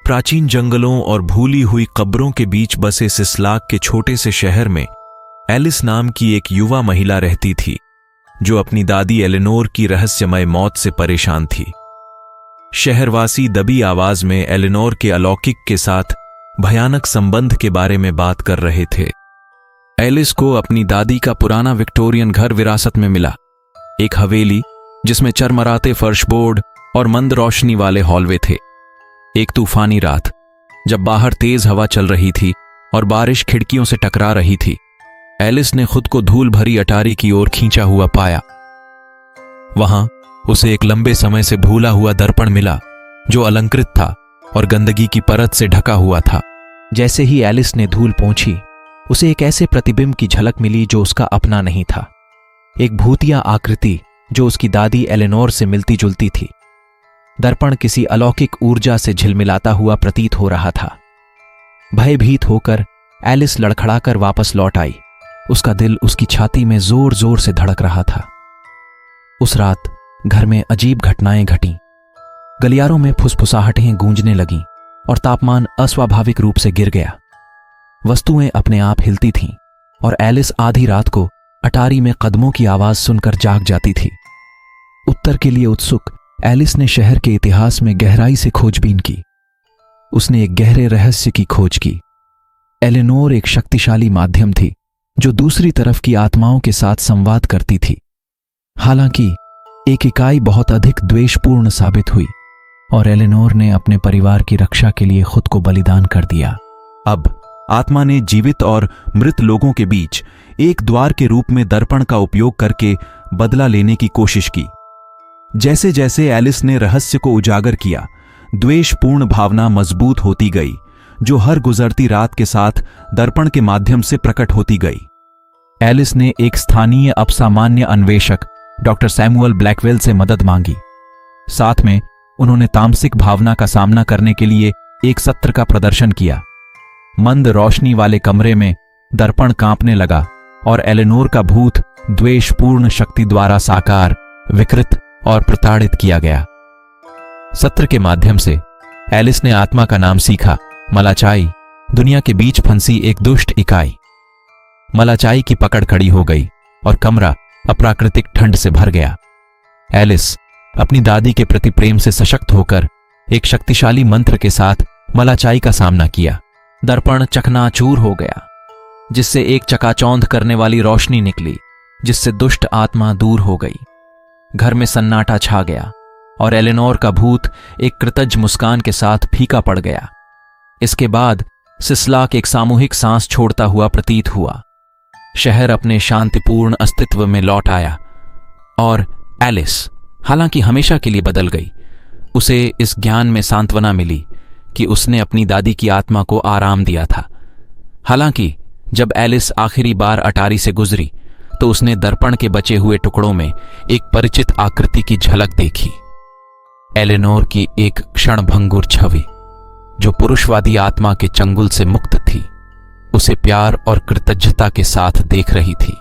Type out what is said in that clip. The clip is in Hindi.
प्राचीन जंगलों और भूली हुई कब्रों के बीच बसे सिसलाक के छोटे से शहर में एलिस नाम की एक युवा महिला रहती थी, जो अपनी दादी एलेनोर की रहस्यमय मौत से परेशान थी। शहरवासी दबी आवाज में एलेनोर के अलौकिक के साथ भयानक संबंध के बारे में बात कर रहे थे। एलिस को अपनी दादी का पुराना विक्टोरियन घर विरासत में मिला, एक हवेली जिसमें चरमराते फर्शबोर्ड और मंद रोशनी वाले हॉलवे थे। एक तूफानी रात, जब बाहर तेज हवा चल रही थी और बारिश खिड़कियों से टकरा रही थी, एलिस ने खुद को धूल भरी अटारी की ओर खींचा हुआ पाया। वहां उसे एक लंबे समय से भूला हुआ दर्पण मिला, जो अलंकृत था और गंदगी की परत से ढका हुआ था। जैसे ही एलिस ने धूल पोंछी, उसे एक ऐसे प्रतिबिंब की झलक मिली जो उसका अपना नहीं था, एक भूतिया आकृति जो उसकी दादी एलेनोर से मिलती जुलती थी। दर्पण किसी अलौकिक ऊर्जा से झिलमिलाता हुआ प्रतीत हो रहा था। भयभीत होकर एलिस लड़खड़ाकर वापस लौट आई। उसका दिल उसकी छाती में जोर जोर से धड़क रहा था। उस रात घर में अजीब घटनाएं घटीं। गलियारों में फुसफुसाहटें गूंजने लगीं और तापमान अस्वाभाविक रूप से गिर गया। वस्तुएं अपने आप हिलती थीं और एलिस आधी रात को अटारी में कदमों की आवाज सुनकर जाग जाती थी। उत्तर के लिए उत्सुक एलिस ने शहर के इतिहास में गहराई से खोजबीन की। उसने एक गहरे रहस्य की खोज की। एलेनोर एक शक्तिशाली माध्यम थी जो दूसरी तरफ की आत्माओं के साथ संवाद करती थी। हालांकि एक इकाई बहुत अधिक द्वेषपूर्ण साबित हुई और एलेनोर ने अपने परिवार की रक्षा के लिए खुद को बलिदान कर दिया। अब आत्मा ने जीवित और मृत लोगों के बीच एक द्वार के रूप में दर्पण का उपयोग करके बदला लेने की कोशिश की। जैसे जैसे एलिस ने रहस्य को उजागर किया, द्वेषपूर्ण भावना मजबूत होती गई, जो हर गुजरती रात के साथ दर्पण के माध्यम से प्रकट होती गई। एलिस ने एक स्थानीय अपसामान्य अन्वेषक डॉक्टर सैमुअल ब्लैकवेल से मदद मांगी। साथ में उन्होंने तामसिक भावना का सामना करने के लिए एक सत्र का प्रदर्शन किया। मंद रोशनी वाले कमरे में दर्पण कांपने लगा और एलेनोर का भूत द्वेषपूर्ण शक्ति द्वारा साकार, विकृत और प्रताड़ित किया गया। सत्र के माध्यम से एलिस ने आत्मा का नाम सीखा, मलाचाई, दुनिया के बीच फंसी एक दुष्ट इकाई। मलाचाई की पकड़ खड़ी हो गई और कमरा अप्राकृतिक ठंड से भर गया। एलिस अपनी दादी के प्रति प्रेम से सशक्त होकर एक शक्तिशाली मंत्र के साथ मलाचाई का सामना किया। दर्पण चकनाचूर हो गया, जिससे एक चकाचौंध करने वाली रोशनी निकली, जिससे दुष्ट आत्मा दूर हो गई। घर में सन्नाटा छा गया और एलेनोर का भूत एक कृतज्ञ मुस्कान के साथ फीका पड़ गया। इसके बाद सिसलाक एक सामूहिक सांस छोड़ता हुआ प्रतीत हुआ। शहर अपने शांतिपूर्ण अस्तित्व में लौट आया और एलिस, हालांकि हमेशा के लिए बदल गई। उसे इस ज्ञान में सांत्वना मिली कि उसने अपनी दादी की आत्मा को आराम दिया था। हालांकि जब एलिस आखिरी बार अटारी से गुजरी तो उसने दर्पण के बचे हुए टुकड़ों में एक परिचित आकृति की झलक देखी। एलेनोर की एक क्षणभंगुर छवि, जो पुरुषवादी आत्मा के चंगुल से मुक्त थी, उसे प्यार और कृतज्ञता के साथ देख रही थी।